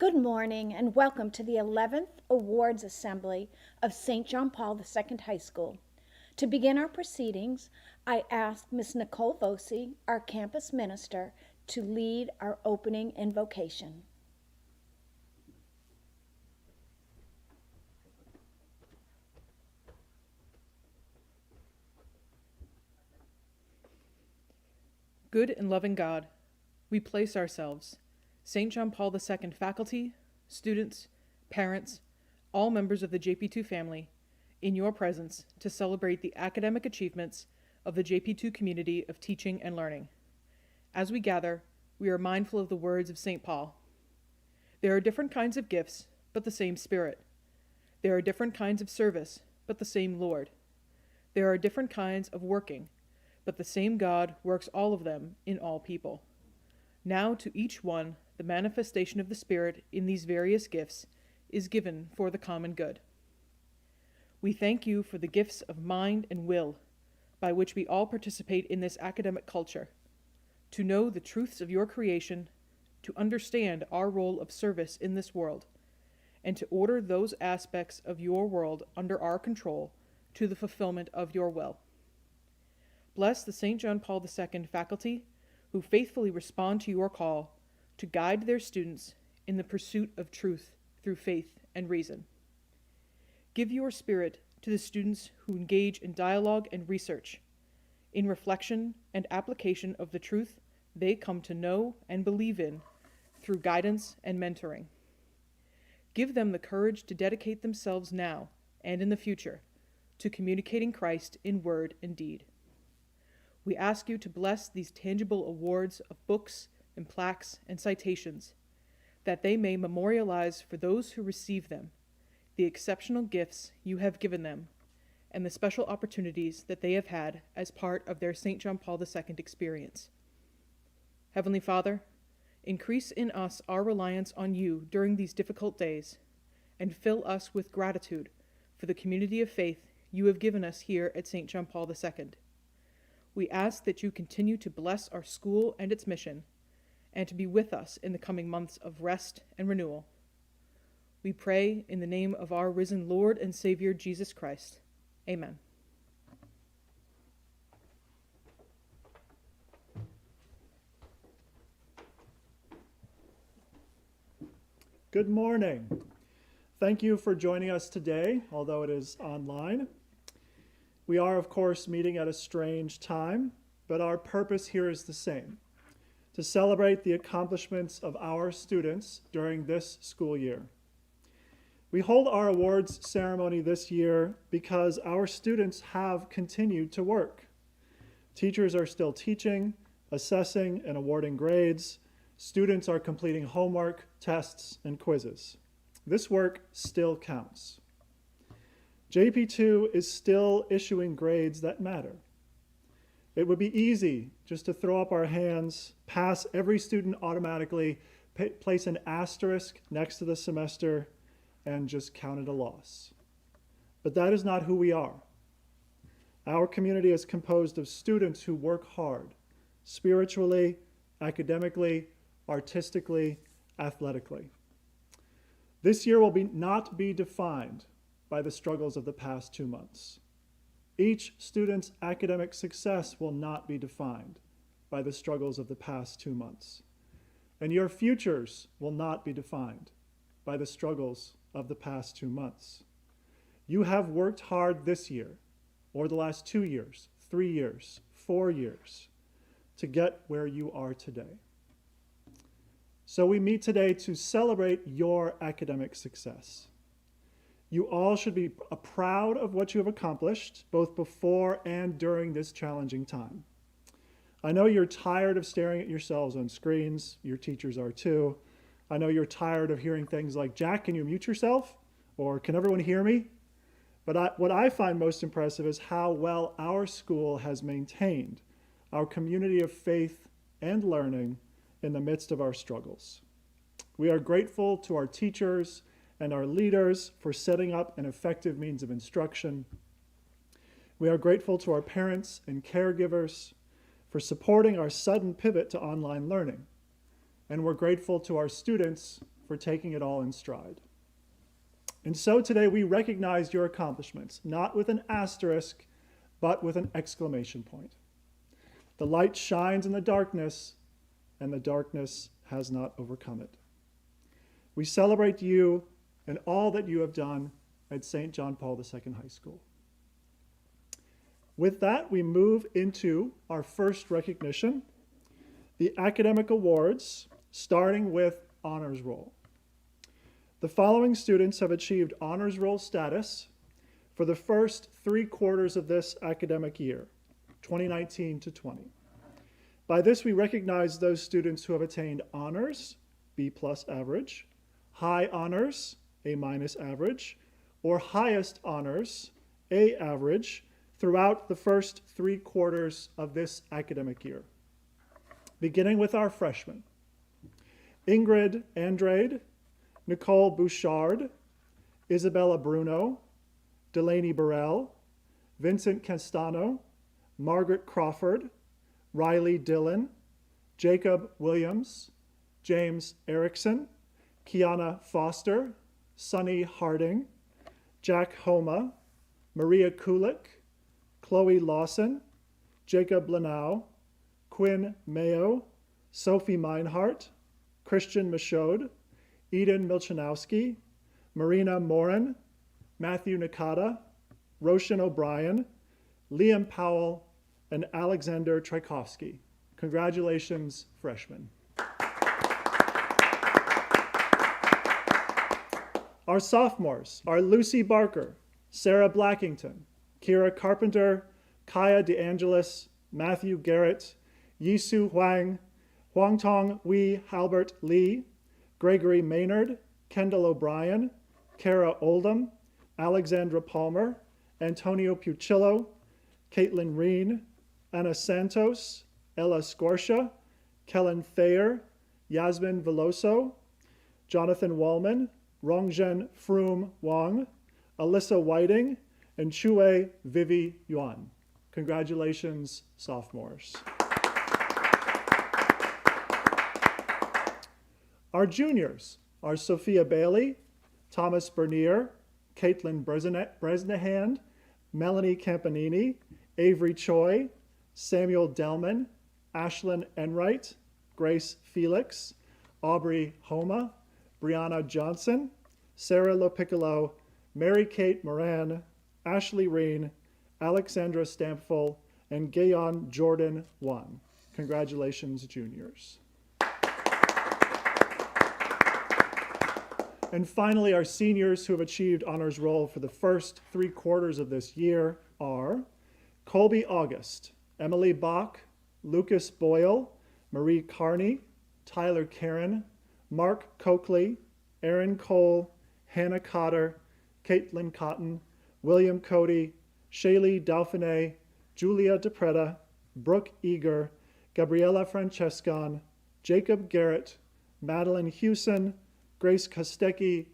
Good morning and welcome to the 11th Awards Assembly of St. John Paul II High School. To begin our proceedings, I ask Ms. Nicole Vosi, our campus minister, to lead our opening invocation. Good and loving God, we place ourselves, St. John Paul II faculty, students, parents, all members of the JP2 family, in your presence to celebrate the academic achievements of the JP2 community of teaching and learning. As we gather, we are mindful of the words of St. Paul. There are different kinds of gifts, but the same Spirit. There are different kinds of service, but the same Lord. There are different kinds of working, but the same God works all of them in all people. Now to each one, the manifestation of the Spirit in these various gifts is given for the common good. We thank you for the gifts of mind and will, by which we all participate in this academic culture, to know the truths of your creation, to understand our role of service in this world, and to order those aspects of your world under our control to the fulfillment of your will. Bless the St. John Paul II faculty who faithfully respond to your call to guide their students in the pursuit of truth through faith and reason. Give your Spirit to the students who engage in dialogue and research, in reflection and application of the truth they come to know and believe in through guidance and mentoring. Give them the courage to dedicate themselves now and in the future to communicating Christ in word and deed. We ask you to bless these tangible awards of books and plaques and citations, that they may memorialize for those who receive them the exceptional gifts you have given them and the special opportunities that they have had as part of their St. John Paul II experience. Heavenly Father, increase in us our reliance on you during these difficult days, and fill us with gratitude for the community of faith you have given us here at St. John Paul II. We ask that you continue to bless our school and its mission, and to be with us in the coming months of rest and renewal. We pray in the name of our risen Lord and Savior, Jesus Christ. Amen. Good morning. Thank you for joining us today, although it is online. We are, of course, meeting at a strange time, but our purpose here is the same: to celebrate the accomplishments of our students during this school year. We hold our awards ceremony this year because our students have continued to work. Teachers are still teaching, assessing, and awarding grades. Students are completing homework, tests, and quizzes. This work still counts. JP2 is still issuing grades that matter. It would be easy just to throw up our hands, pass every student automatically, place an asterisk next to the semester, and just count it a loss. But that is not who we are. Our community is composed of students who work hard, spiritually, academically, artistically, athletically. This year will not be defined by the struggles of the past 2 months. Each student's academic success will not be defined by the struggles of the past 2 months. And your futures will not be defined by the struggles of the past 2 months. You have worked hard this year, or the last 2 years, 3 years, 4 years, to get where you are today. So we meet today to celebrate your academic success. You all should be proud of what you have accomplished, both before and during this challenging time. I know you're tired of staring at yourselves on screens. Your teachers are too. I know you're tired of hearing things like, "Jack, can you mute yourself?" Or, "Can everyone hear me?" But what I find most impressive is how well our school has maintained our community of faith and learning in the midst of our struggles. We are grateful to our teachers and our leaders for setting up an effective means of instruction. We are grateful to our parents and caregivers for supporting our sudden pivot to online learning. And we're grateful to our students for taking it all in stride. And so today we recognize your accomplishments, not with an asterisk, but with an exclamation point. The light shines in the darkness, and the darkness has not overcome it. We celebrate you and all that you have done at St. John Paul II High School. With that, we move into our first recognition, the academic awards, starting with honors roll. The following students have achieved honors roll status for the first 3 quarters of this academic year, 2019 to 20. By this, we recognize those students who have attained honors, B+ average, high honors, A- average, or highest honors, A average, throughout the first 3 quarters of this academic year. Beginning with our freshmen, Ingrid Andrade, Nicole Bouchard, Isabella Bruno, Delaney Burrell, Vincent Castano, Margaret Crawford, Riley Dillon, Jacob Williams, James Erickson, Kiana Foster, Sunny Harding, Jack Homa, Maria Kulik, Chloe Lawson, Jacob Lanau, Quinn Mayo, Sophie Meinhardt, Christian Michaud, Eden Milchanowski, Marina Morin, Matthew Nakata, Roshan O'Brien, Liam Powell, and Alexander Tchaikovsky. Congratulations, freshmen. Our sophomores are Lucy Barker, Sarah Blackington, Kira Carpenter, Kaya DeAngelis, Matthew Garrett, Yisu Huang, Huangtong Wee Halbert Lee, Gregory Maynard, Kendall O'Brien, Kara Oldham, Alexandra Palmer, Antonio Pucillo, Caitlin Reen, Anna Santos, Ella Scorsha, Kellen Thayer, Yasmin Veloso, Jonathan Wallman, Rongzhen Froom Wang, Alyssa Whiting, and Chue Vivi Yuan. Congratulations, sophomores. Our juniors are Sophia Bailey, Thomas Bernier, Caitlin Bresnahan, Melanie Campanini, Avery Choi, Samuel Delman, Ashlyn Enright, Grace Felix, Aubrey Homa, Brianna Johnson, Sarah Lopiccolo, Mary Kate Moran, Ashley Reen, Alexandra Stampful, and Gayon Jordan Wan. Congratulations, juniors. And finally, our seniors who have achieved honors roll for the first 3 quarters of this year are Colby August, Emily Bach, Lucas Boyle, Marie Carney, Tyler Karen, Mark Coakley, Aaron Cole, Hannah Cotter, Caitlin Cotton, William Cody, Shaylee Dauphiné, Julia DePreta, Brooke Eager, Gabriella Francescon, Jacob Garrett, Madeline Hewson, Grace Kostecki,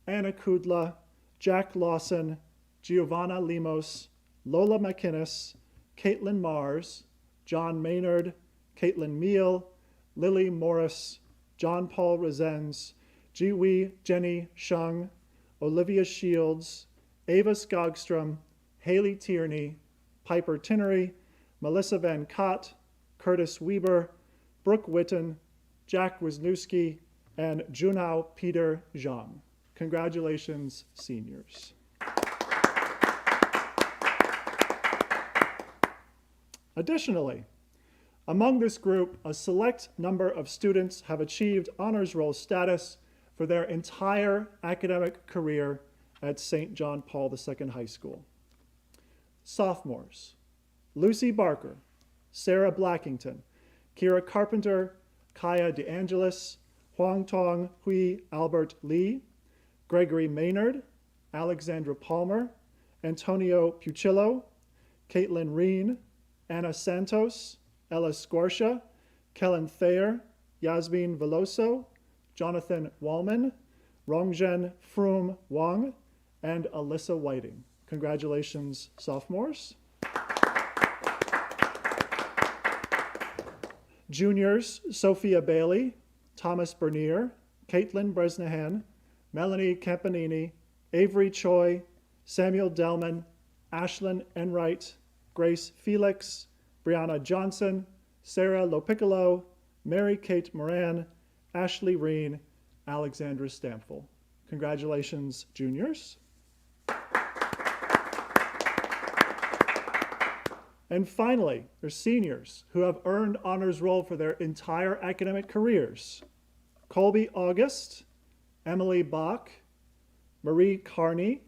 Anna Kudla, Jack Lawson, Giovanna Limos, Lola McInnes, Caitlin Mars, John Maynard, Caitlin Meal, Lily Morris, John Paul Resens, Jiwei Jenny Shung, Olivia Shields, Ava Skogstrom, Haley Tierney, Piper Tinnery, Melissa Van Cott, Curtis Weber, Brooke Witten, Jack Wisniewski, and Junhao Peter Zhang. Congratulations, seniors. Additionally, among this group, a select number of students have achieved honors roll status for their entire academic career at St. John Paul II High School. Sophomores, Lucy Barker, Sarah Blackington, Kira Carpenter, Kaya DeAngelis, Huang Tong Hui Albert Lee, Gregory Maynard, Alexandra Palmer, Antonio Pucillo, Caitlin Reen, Anna Santos, Ella Scorsha, Kellen Thayer, Yasmin Veloso, Jonathan Wallman, Rongzhen Froom Wang, and Alyssa Whiting. Congratulations, sophomores. Juniors, Sophia Bailey, Thomas Bernier, Caitlin Bresnahan, Melanie Campanini, Avery Choi, Samuel Delman, Ashlyn Enright, Grace Felix, Brianna Johnson, Sarah Lopiccolo, Mary Kate Moran, Ashley Reen, Alexandra Stampfel. Congratulations, juniors. And finally, there's seniors who have earned honors roll for their entire academic careers. Colby August, Emily Bach, Marie Carney,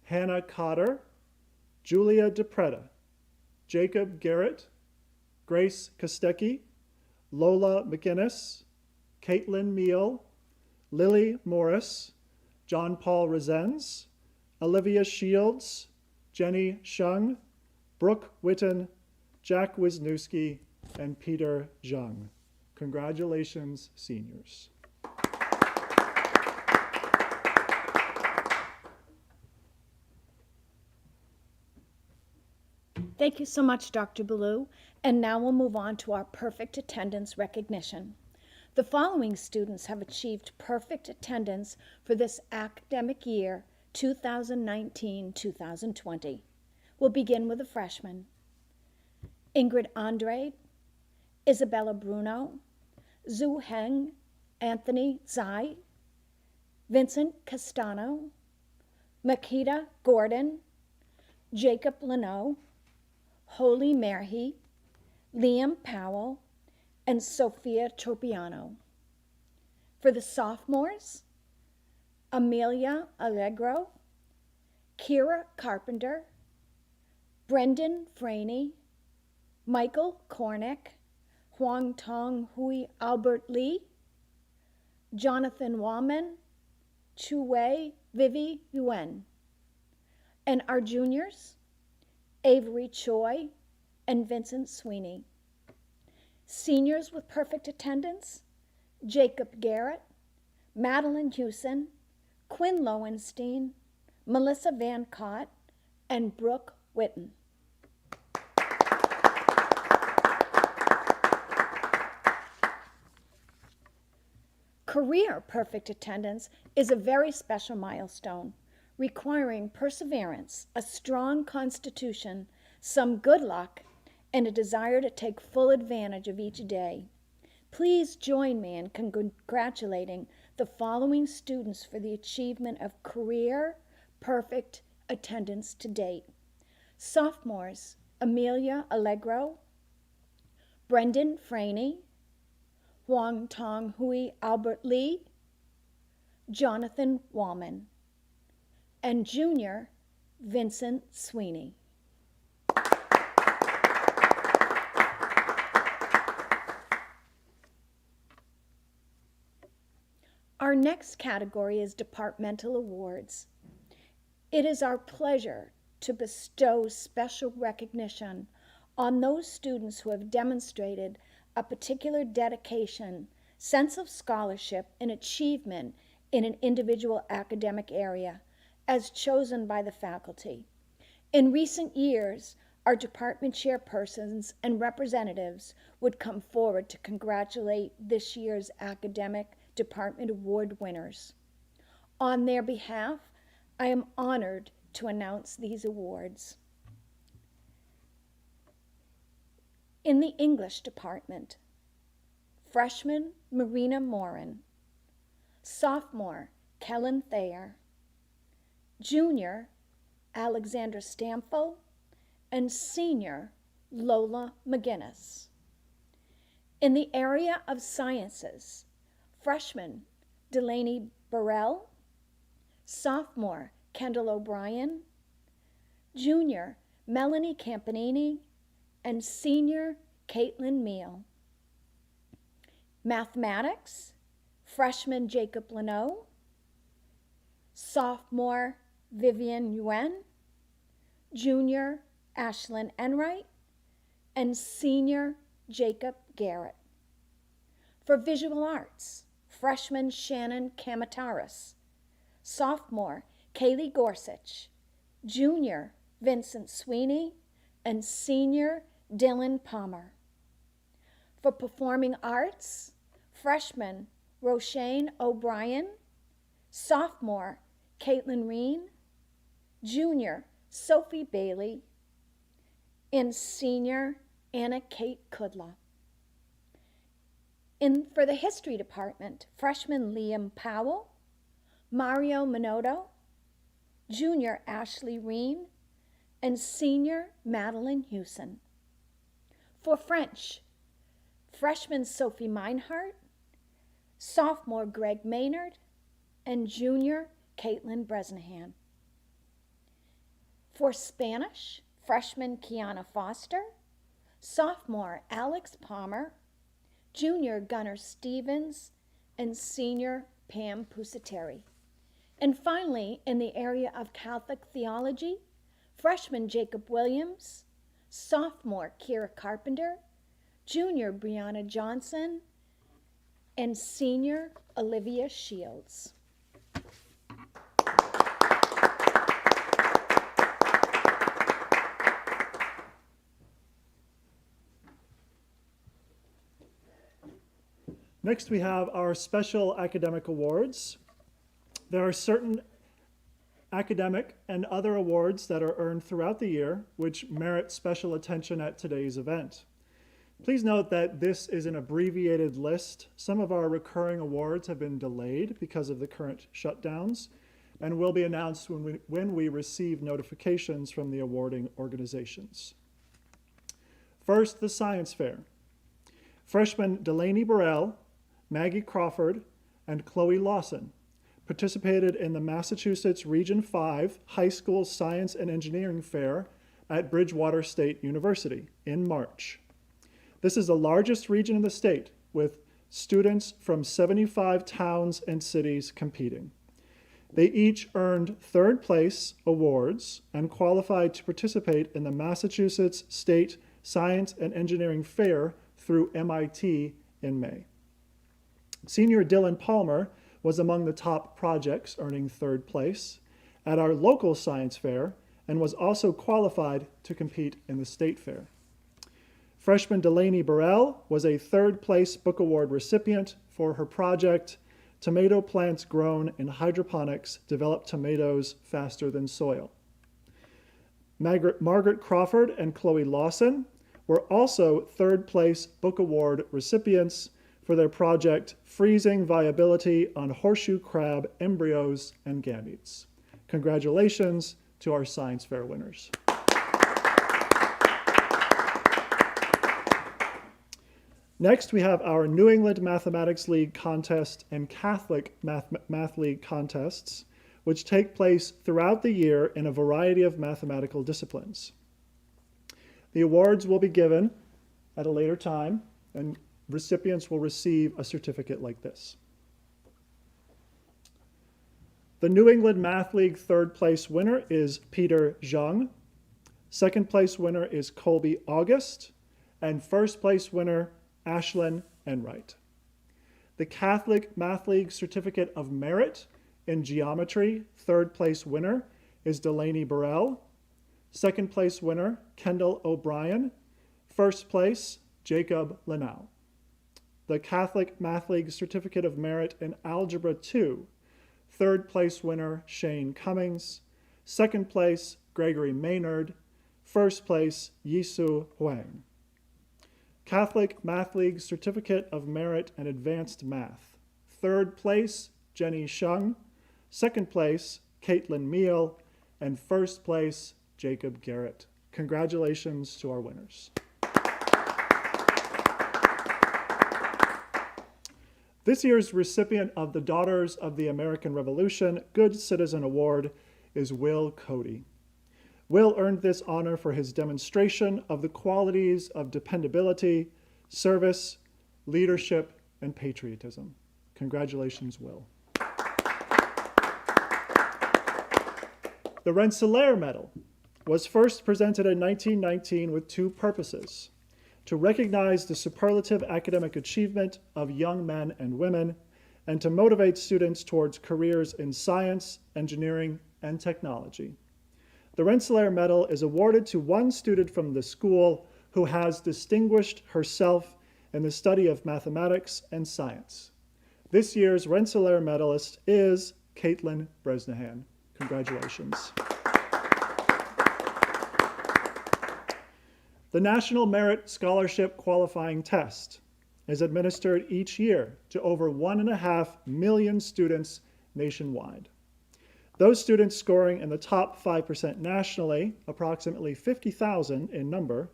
Hannah Cotter, Julia DePreta, Jacob Garrett, Grace Kostecki, Lola McInnes, Caitlin Meal, Lily Morris, John Paul Resens, Olivia Shields, Jenny Shung, Brooke Witten, Jack Wisniewski, and Peter Zhang. Congratulations, seniors. Thank you so much, Dr. Ballou. And now we'll move on to our perfect attendance recognition. The following students have achieved perfect attendance for this academic year, 2019-2020. We'll begin with the freshmen. Ingrid Andrade, Isabella Bruno, Zhu Heng, Anthony Zai, Vincent Castano, Makita Gordon, Jacob Leno, Holy Merhi, Liam Powell, and Sophia Tropiano. For the sophomores, Amelia Allegro, Kira Carpenter, Brendan Franey, Michael Cornick, Huang Tong Hui Albert Lee, Jonathan Wallman, Chu Wei Vivi Yuen. And our juniors, Avery Choi and Vincent Sweeney. Seniors with perfect attendance, Jacob Garrett, Madeline Hewson, Quinn Lowenstein, Melissa Van Cott, and Brooke Witten. Career perfect attendance is a very special milestone, requiring perseverance, a strong constitution, some good luck, and a desire to take full advantage of each day. Please join me in congratulating the following students for the achievement of career perfect attendance to date. Sophomores, Amelia Allegro, Brendan Franey, Huang Tong Hui Albert Lee, Jonathan Wallman, and junior, Vincent Sweeney. Our next category is Departmental Awards. It is our pleasure to bestow special recognition on those students who have demonstrated a particular dedication, sense of scholarship, and achievement in an individual academic area, as chosen by the faculty. In recent years, our department chairpersons and representatives would come forward to congratulate this year's academic department award winners. On their behalf, I am honored to announce these awards. In the English department, freshman Marina Morin, sophomore Kellen Thayer, junior Alexandra Stampfel, and senior Lola McGinnis. In the area of sciences, freshman Delaney Burrell, sophomore Kendall O'Brien, junior Melanie Campanini, and senior Caitlin Meal. Mathematics, freshman Jacob Leno, sophomore Vivian Yuen, junior Ashlyn Enright, and senior Jacob Garrett. For visual arts, freshman Shannon Kamataris, sophomore Kaylee Gorsuch, junior Vincent Sweeney, and senior Dylan Palmer. For performing arts, freshman Roshane O'Brien, sophomore, Caitlin Reen, junior, Sophie Bailey, and senior, Anna Kate Kudla. For the history department, freshman Liam Powell, Mario Minotto, junior Ashley Reen, and senior Madeline Hewson. For French, freshman Sophie Meinhardt, sophomore Greg Maynard, and junior Caitlin Bresnahan. For Spanish, freshman Kiana Foster, sophomore Alex Palmer, junior Gunnar Stevens, and senior Pam Pusateri. And finally, in the area of Catholic theology, freshman Jacob Williams, sophomore Kira Carpenter, junior Brianna Johnson, and senior Olivia Shields. Next, we have our special academic awards. There are certain academic and other awards that are earned throughout the year, which merit special attention at today's event. Please note that this is an abbreviated list. Some of our recurring awards have been delayed because of the current shutdowns and will be announced when we receive notifications from the awarding organizations. First, the Science Fair. Freshmen Delaney Burrell, Maggie Crawford, and Chloe Lawson participated in the Massachusetts Region 5 High School Science and Engineering Fair at Bridgewater State University in March. This is the largest region in the state, with students from 75 towns and cities competing. They each earned third place awards and qualified to participate in the Massachusetts State Science and Engineering Fair through MIT in May. Senior Dylan Palmer was among the top projects, earning third place at our local science fair, and was also qualified to compete in the state fair. Freshman Delaney Burrell was a third place book award recipient for her project, Tomato Plants Grown in Hydroponics Develop Tomatoes Faster Than Soil. Margaret Crawford and Chloe Lawson were also third place book award recipients for their project, Freezing Viability on Horseshoe Crab Embryos and Gametes. Congratulations to our science fair winners. Next, we have our New England Mathematics League contest and Catholic Math League contests, which take place throughout the year in a variety of mathematical disciplines. The awards will be given at a later time, and recipients will receive a certificate like this. The New England Math League third place winner is Peter Zhang. Second place winner is Colby August. And first place winner, Ashlyn Enright. The Catholic Math League Certificate of Merit in Geometry third place winner is Delaney Burrell. Second place winner, Kendall O'Brien. First place, Jacob Lenau. The Catholic Math League Certificate of Merit in Algebra 2, third place winner, Shane Cummings. Second place, Gregory Maynard. First place, Yisu Huang. Catholic Math League Certificate of Merit in Advanced Math. Third place, Jenny Shung. Second place, Caitlin Meal. And first place, Jacob Garrett. Congratulations to our winners. This year's recipient of the Daughters of the American Revolution Good Citizen Award is Will Cody. Will earned this honor for his demonstration of the qualities of dependability, service, leadership, and patriotism. Congratulations, Will. The Rensselaer Medal was first presented in 1919 with two purposes: to recognize the superlative academic achievement of young men and women, and to motivate students towards careers in science, engineering, and technology. The Rensselaer Medal is awarded to one student from the school who has distinguished herself in the study of mathematics and science. This year's Rensselaer medalist is Caitlin Bresnahan. Congratulations. The National Merit Scholarship Qualifying Test is administered each year to over 1.5 million students nationwide. Those students scoring in the top 5% nationally, approximately 50,000 in number,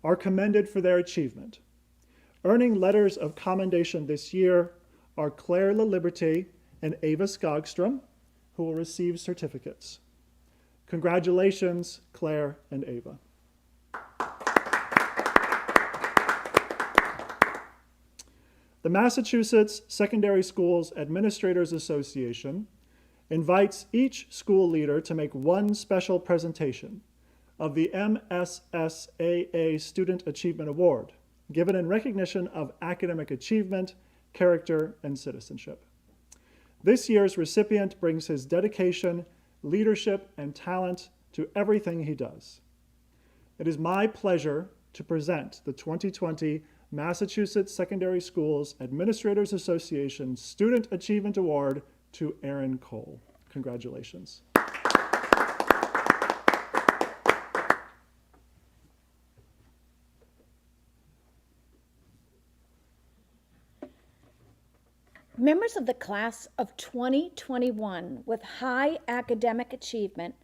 are commended for their achievement. Earning letters of commendation this year are Claire LaLiberty and Ava Skogstrom, who will receive certificates. Congratulations, Claire and Ava. The Massachusetts Secondary Schools Administrators Association invites each school leader to make one special presentation of the MSSAA Student Achievement Award, given in recognition of academic achievement, character, and citizenship. This year's recipient brings his dedication, leadership, and talent to everything he does. It is my pleasure to present the 2020 Massachusetts Secondary Schools Administrators Association Student Achievement Award to Aaron Cole. Congratulations. Members of the class of 2021 with high academic achievement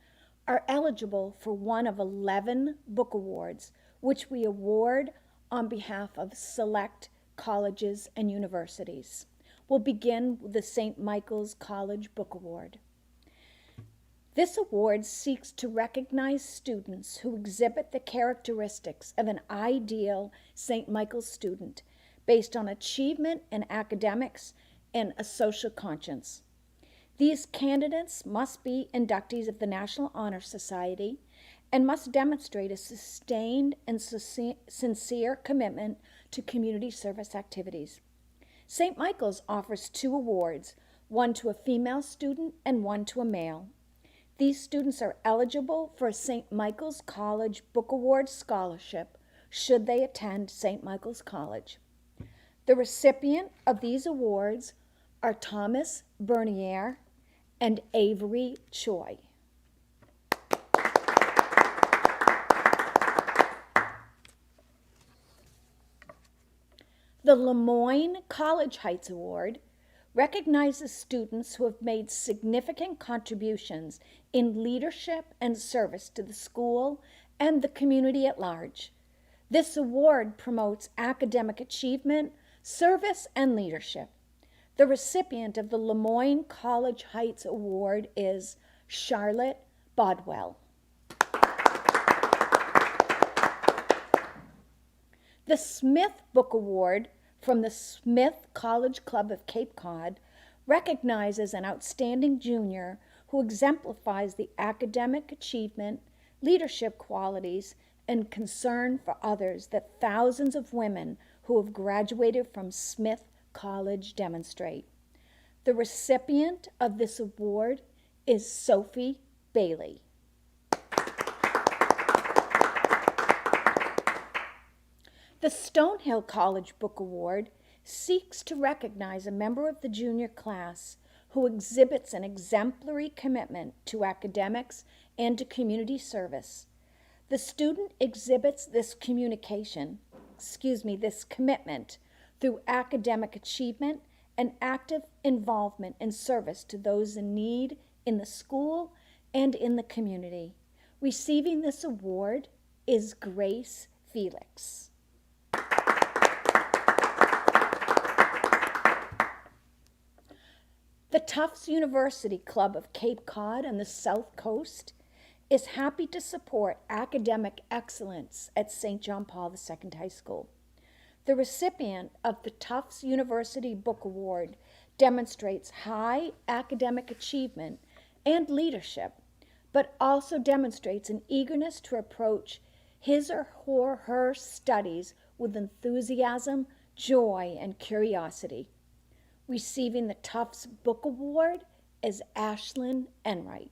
are eligible for one of 11 book awards, which we award on behalf of select colleges and universities. We'll begin with the St. Michael's College Book Award. This award seeks to recognize students who exhibit the characteristics of an ideal St. Michael's student based on achievement in academics and a social conscience. These candidates must be inductees of the National Honor Society and must demonstrate a sustained and sincere commitment to community service activities. St. Michael's offers 2 awards, one to a female student and one to a male. These students are eligible for a St. Michael's College Book Award scholarship should they attend St. Michael's College. The recipient of these awards are Thomas Bernier and Avery Choi. The Lemoyne College Heights Award recognizes students who have made significant contributions in leadership and service to the school and the community at large. This award promotes academic achievement, service, and leadership. The recipient of the Lemoyne College Heights Award is Charlotte Bodwell. The Smith Book Award from the Smith College Club of Cape Cod recognizes an outstanding junior who exemplifies the academic achievement, leadership qualities, and concern for others that thousands of women who have graduated from Smith College demonstrate. The recipient of this award is Sophie Bailey. The Stonehill College Book Award seeks to recognize a member of the junior class who exhibits an exemplary commitment to academics and to community service. The student exhibits this commitment through academic achievement and active involvement in service to those in need in the school and in the community. Receiving this award is Grace Felix. The Tufts University Club of Cape Cod and the South Coast is happy to support academic excellence at St. John Paul II High School. The recipient of the Tufts University Book Award demonstrates high academic achievement and leadership, but also demonstrates an eagerness to approach his or her studies with enthusiasm, joy, and curiosity. Receiving the Tufts Book Award is Ashlyn Enright.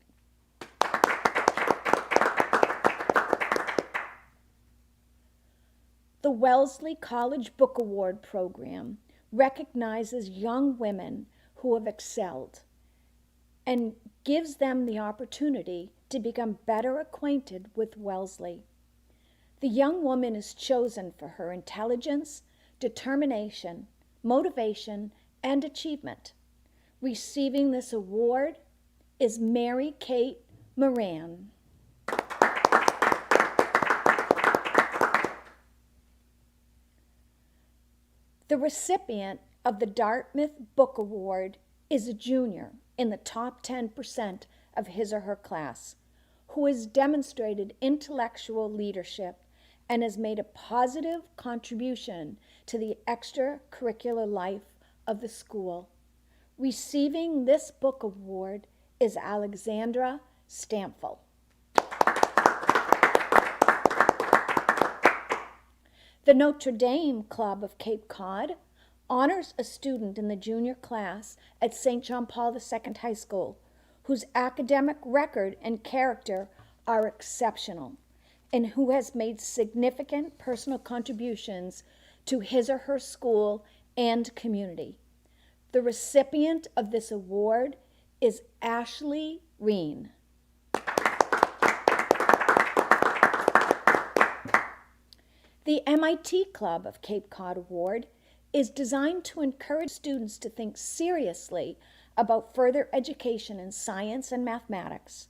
The Wellesley College Book Award program recognizes young women who have excelled and gives them the opportunity to become better acquainted with Wellesley. The young woman is chosen for her intelligence, determination, motivation, and achievement. Receiving this award is Mary Kate Moran. The recipient of the Dartmouth Book Award is a junior in the top 10% of his or her class who has demonstrated intellectual leadership and has made a positive contribution to the extracurricular life of the school. Receiving this book award is Alexandra Stampfel. The Notre Dame Club of Cape Cod honors a student in the junior class at St. John Paul II High School whose academic record and character are exceptional and who has made significant personal contributions to his or her school and community. The recipient of this award is Ashley Reen. The MIT Club of Cape Cod Award is designed to encourage students to think seriously about further education in science and mathematics.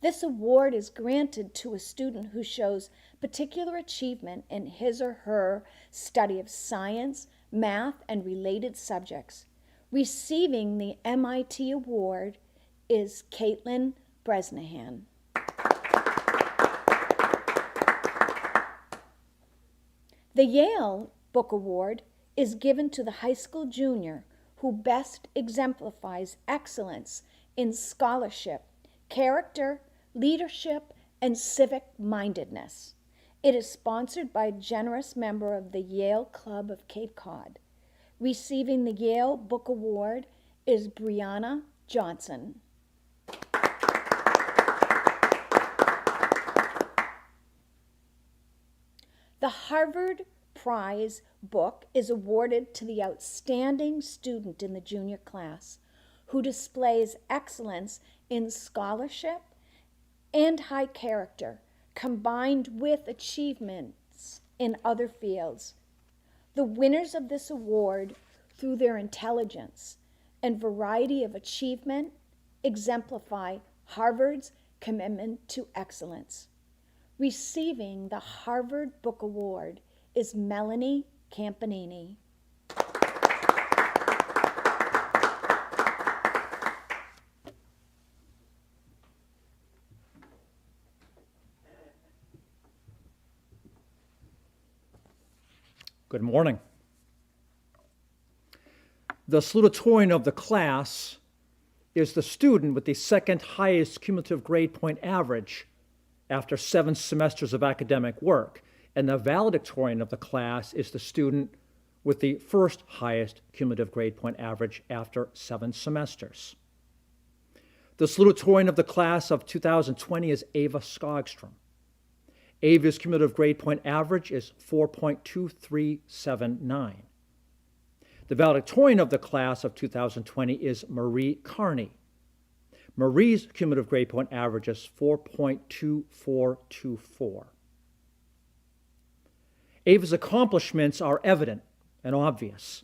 This award is granted to a student who shows particular achievement in his or her study of science, math, and related subjects. Receiving the MIT award is Caitlin Bresnahan. The Yale Book Award is given to the high school junior who best exemplifies excellence in scholarship, character, leadership, and civic-mindedness. It is sponsored by a generous member of the Yale Club of Cape Cod. Receiving the Yale Book Award is Brianna Johnson. The Harvard Prize book is awarded to the outstanding student in the junior class who displays excellence in scholarship and high character, combined with achievements in other fields. The winners of this award, through their intelligence and variety of achievement, exemplify Harvard's commitment to excellence. Receiving the Harvard Book Award is Melanie Campanini. Good morning. The salutatorian of the class is the student with the second highest cumulative grade point average after 7 semesters of academic work, and the valedictorian of the class is the student with the first highest cumulative grade point average after 7 semesters. The salutatorian of the class of 2020 is Ava Skogstrom. Ava's cumulative grade point average is 4.2379. The valedictorian of the class of 2020 is Marie Carney. Marie's cumulative grade point average is 4.2424. Ava's accomplishments are evident and obvious.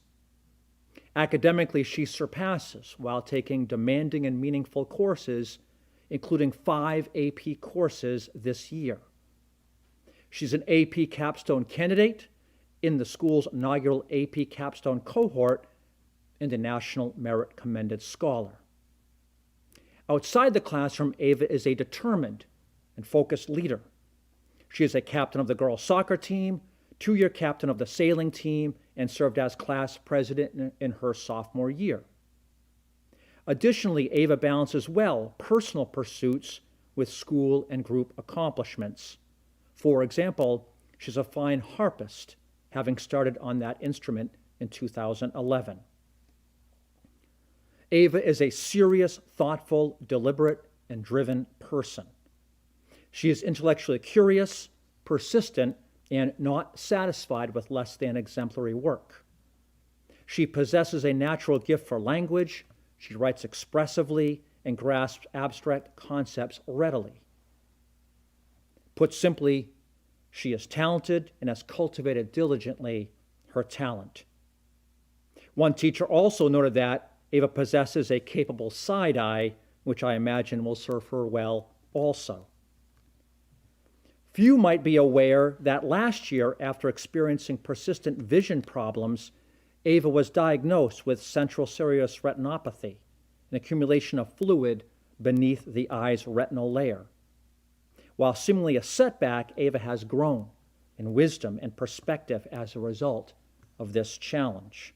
Academically, she surpasses while taking demanding and meaningful courses, including 5 AP courses this year. She's an AP capstone candidate in the school's inaugural AP capstone cohort and a National Merit Commended Scholar. Outside the classroom, Ava is a determined and focused leader. She is a captain of the girls' soccer team, 2-year captain of the sailing team, and served as class president in her sophomore year. Additionally, Ava balances well personal pursuits with school and group accomplishments. For example, she's a fine harpist, having started on that instrument in 2011. Ava is a serious, thoughtful, deliberate, and driven person. She is intellectually curious, persistent, and not satisfied with less than exemplary work. She possesses a natural gift for language. She writes expressively and grasps abstract concepts readily. Put simply, she is talented and has cultivated diligently her talent. One teacher also noted that Ava possesses a capable side eye, which I imagine will serve her well also. Few might be aware that last year, after experiencing persistent vision problems, Ava was diagnosed with central serous retinopathy, an accumulation of fluid beneath the eye's retinal layer. While seemingly a setback, Ava has grown in wisdom and perspective as a result of this challenge.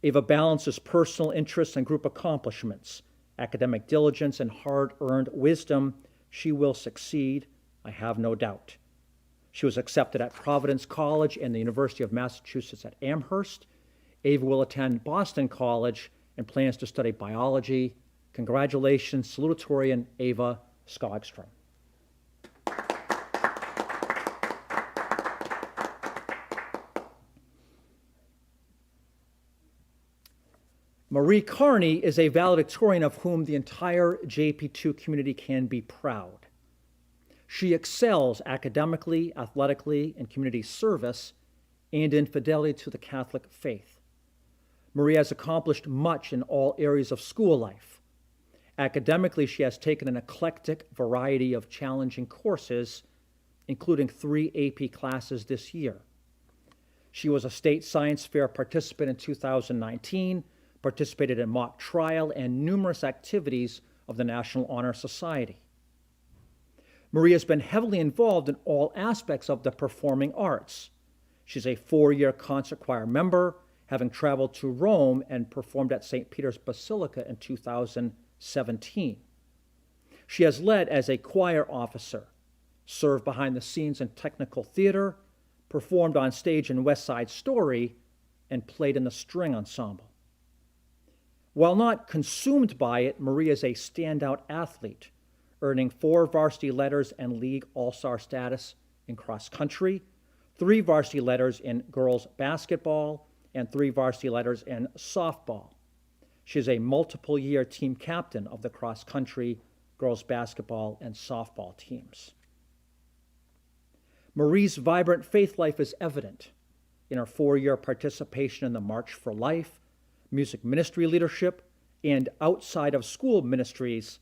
Ava balances personal interests and group accomplishments, academic diligence, and hard-earned wisdom. She will succeed, I have no doubt. She was accepted at Providence College and the University of Massachusetts at Amherst. Ava will attend Boston College and plans to study biology. Congratulations, Salutatorian Ava Skogstrom. Marie Carney is a valedictorian of whom the entire JP2 community can be proud. She excels academically, athletically, in community service, and in fidelity to the Catholic faith. Marie has accomplished much in all areas of school life. Academically, she has taken an eclectic variety of challenging courses, including 3 AP classes this year. She was a state science fair participant in 2019, participated in mock trial and numerous activities of the National Honor Society. Marie has been heavily involved in all aspects of the performing arts. She's a 4-year concert choir member, having traveled to Rome and performed at St. Peter's Basilica in 2017. She has led as a choir officer, served behind the scenes in technical theater, performed on stage in West Side Story, and played in the string ensemble. While not consumed by it, Marie is a standout athlete, earning 4 varsity letters and league all-star status in cross country, 3 varsity letters in girls basketball, and 3 varsity letters in softball. She is a multiple-year team captain of the cross country, girls basketball, and softball teams. Marie's vibrant faith life is evident in her 4-year participation in the March for Life, music ministry leadership, and outside of school ministries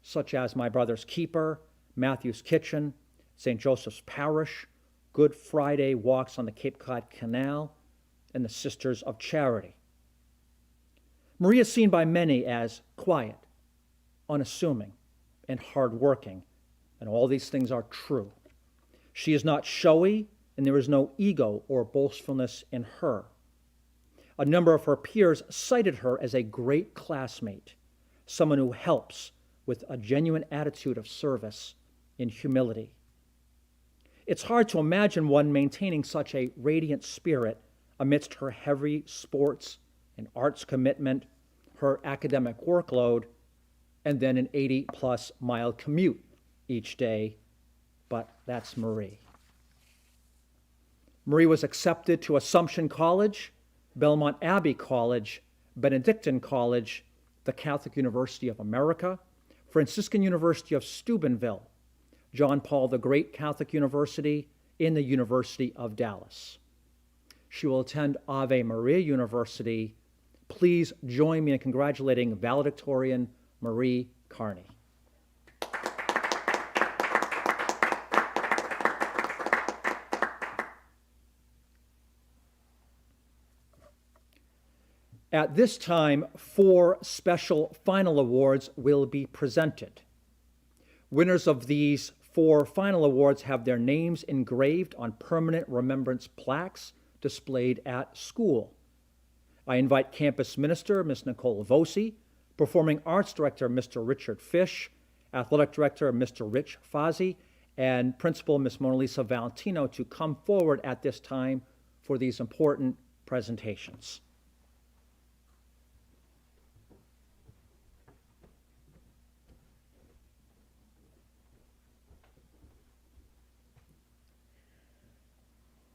such as My Brother's Keeper, Matthew's Kitchen, St. Joseph's Parish, Good Friday walks on the Cape Cod Canal, and the Sisters of Charity. Marie is seen by many as quiet, unassuming, and hardworking, and all these things are true. She is not showy, and there is no ego or boastfulness in her. A number of her peers cited her as a great classmate, someone who helps with a genuine attitude of service in humility. It's hard to imagine one maintaining such a radiant spirit amidst her heavy sports and arts commitment, her academic workload, and then an 80-plus mile commute each day, but that's Marie. Marie was accepted to Assumption College, Belmont Abbey College, Benedictine College, the Catholic University of America, Franciscan University of Steubenville, John Paul the Great Catholic University, and the University of Dallas. She will attend Ave Maria University. Please join me in congratulating valedictorian Marie Carney. At this time, 4 special final awards will be presented. Winners of these 4 final awards have their names engraved on permanent remembrance plaques displayed at school. I invite Campus Minister, Ms. Nicole Vosi, Performing Arts Director, Mr. Richard Fish, Athletic Director, Mr. Rich Fazzi, and Principal, Ms. Mona Lisa Valentino, to come forward at this time for these important presentations.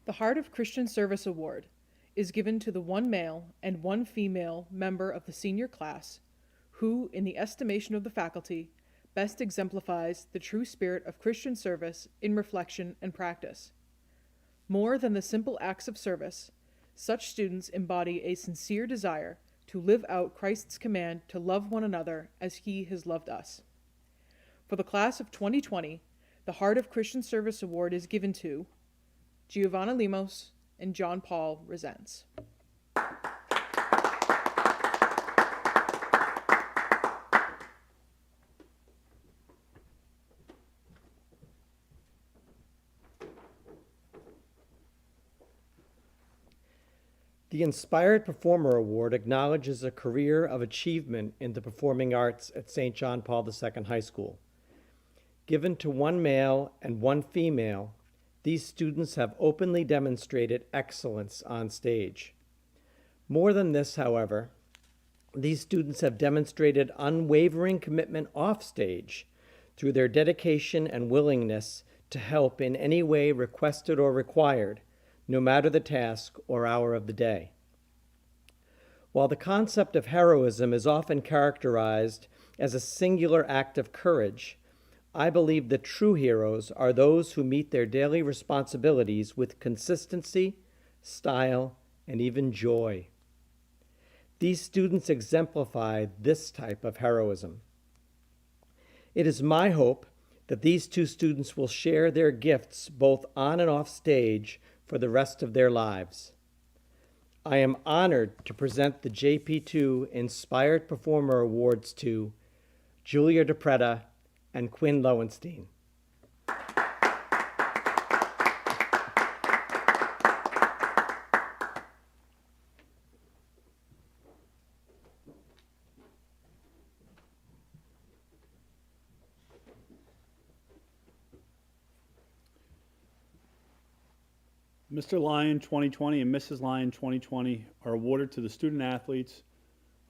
The Heart of Christian Service Award is given to the one male and one female member of the senior class who, in the estimation of the faculty, best exemplifies the true spirit of Christian service in reflection and practice. More than the simple acts of service, such students embody a sincere desire to live out Christ's command to love one another as he has loved us. For the class of 2020, the Heart of Christian Service Award is given to Giovanna Lemos and John Paul Resents. The Inspired Performer Award acknowledges a career of achievement in the performing arts at St. John Paul II High School. Given to one male and one female, these students have openly demonstrated excellence on stage. More than this, however, these students have demonstrated unwavering commitment off stage through their dedication and willingness to help in any way requested or required, no matter the task or hour of the day. While the concept of heroism is often characterized as a singular act of courage, I believe that true heroes are those who meet their daily responsibilities with consistency, style, and even joy. These students exemplify this type of heroism. It is my hope that these two students will share their gifts both on and off stage for the rest of their lives. I am honored to present the JP2 Inspired Performer Awards to Julia DePretta and Quinn Lowenstein. Mr. Lyon 2020 and Mrs. Lyon 2020 are awarded to the student athletes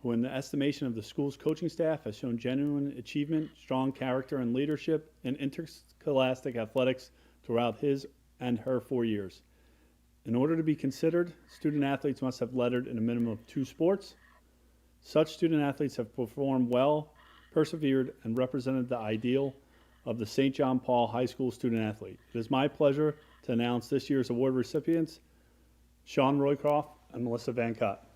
who, in the estimation of the school's coaching staff, has shown genuine achievement, strong character, and leadership in interscholastic athletics throughout his and her 4 years. In order to be considered, student athletes must have lettered in a minimum of 2 sports. Such student athletes have performed well, persevered, and represented the ideal of the St. John Paul High School student athlete. It is my pleasure to announce this year's award recipients, Sean Roycroft and Melissa Van Cott.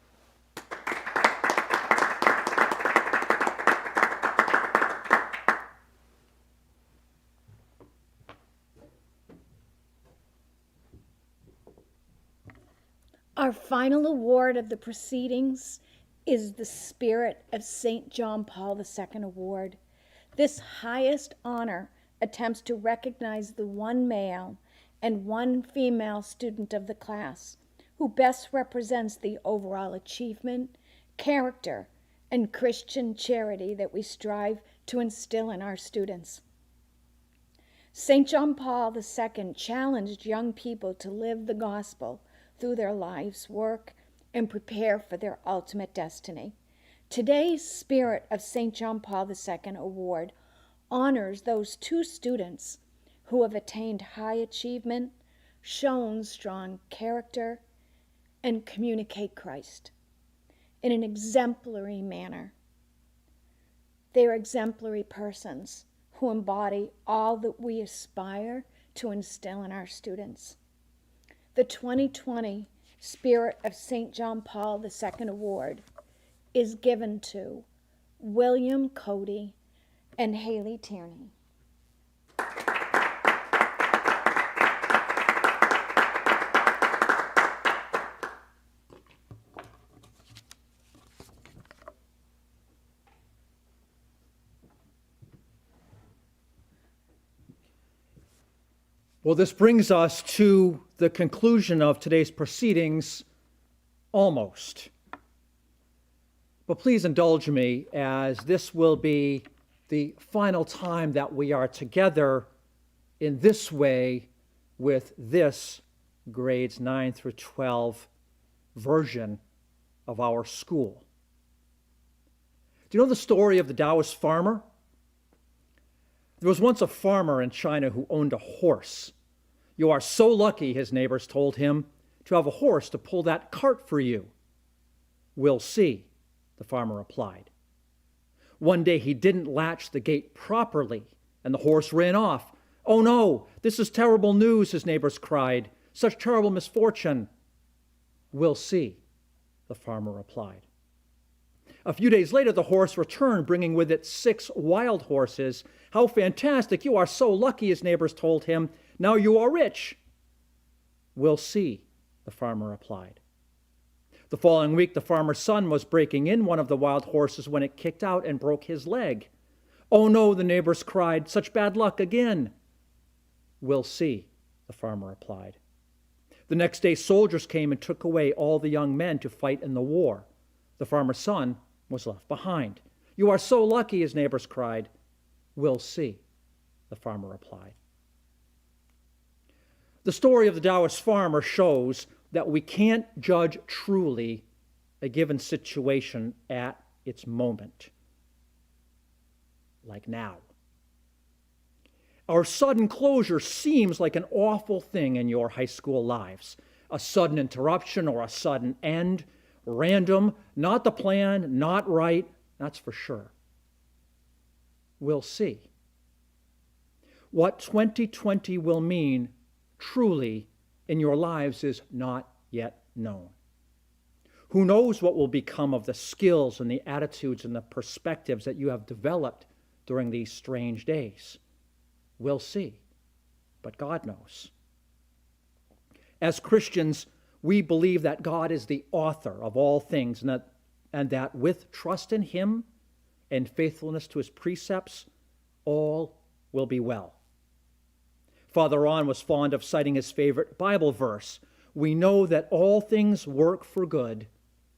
Our final award of the proceedings is the Spirit of St. John Paul II Award. This highest honor attempts to recognize the one male and one female student of the class who best represents the overall achievement, character, and Christian charity that we strive to instill in our students. St. John Paul II challenged young people to live the gospel through their lives' work and prepare for their ultimate destiny. Today's Spirit of St. John Paul II Award honors those 2 students who have attained high achievement, shown strong character, and communicate Christ in an exemplary manner. They are exemplary persons who embody all that we aspire to instill in our students. The 2020 Spirit of St. John Paul II Award is given to William Cody and Haley Tierney. Well, this brings us to the conclusion of today's proceedings, almost. But please indulge me, as this will be the final time that we are together in this way with this grades 9 through 12 version of our school. Do you know the story of the Taoist farmer? There was once a farmer in China who owned a horse. "You are so lucky," his neighbors told him, to have a horse to pull that cart for you. We'll see, the farmer replied. One day he didn't latch the gate properly, and the horse ran off. Oh no, this is terrible news, his neighbors cried. Such terrible misfortune. We'll see, the farmer replied. A few days later, the horse returned, bringing with it 6 wild horses. How fantastic! You are so lucky, his neighbors told him. Now you are rich. We'll see, the farmer replied. The following week, the farmer's son was breaking in one of the wild horses when it kicked out and broke his leg. Oh no, the neighbors cried, such bad luck again. We'll see, the farmer replied. The next day, soldiers came and took away all the young men to fight in the war. The farmer's son was left behind. You are so lucky, his neighbors cried. We'll see, the farmer replied. The story of the Taoist farmer shows that we can't judge truly a given situation at its moment, like now. Our sudden closure seems like an awful thing in your high school lives. A sudden interruption or a sudden end, random, not the plan, not right, that's for sure. We'll see. What 2020 will mean truly in your lives is not yet known. Who knows what will become of the skills and the attitudes and the perspectives that you have developed during these strange days? We'll see, but God knows. As Christians, we believe that God is the author of all things and that with trust in Him and faithfulness to His precepts, all will be well. Father Ron was fond of citing his favorite Bible verse. We know that all things work for good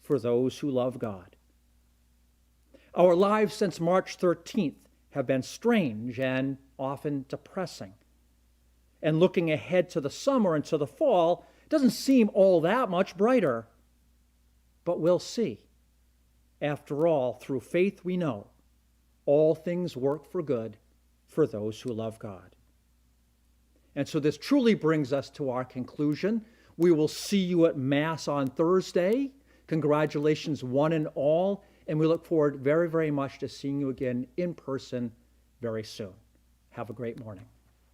for those who love God. Our lives since March 13th have been strange and often depressing. And looking ahead to the summer and to the fall doesn't seem all that much brighter. But we'll see. After all, through faith we know all things work for good for those who love God. And so this truly brings us to our conclusion. We will see you at Mass on Thursday. Congratulations, one and all. And we look forward very, very much to seeing you again in person very soon. Have a great morning.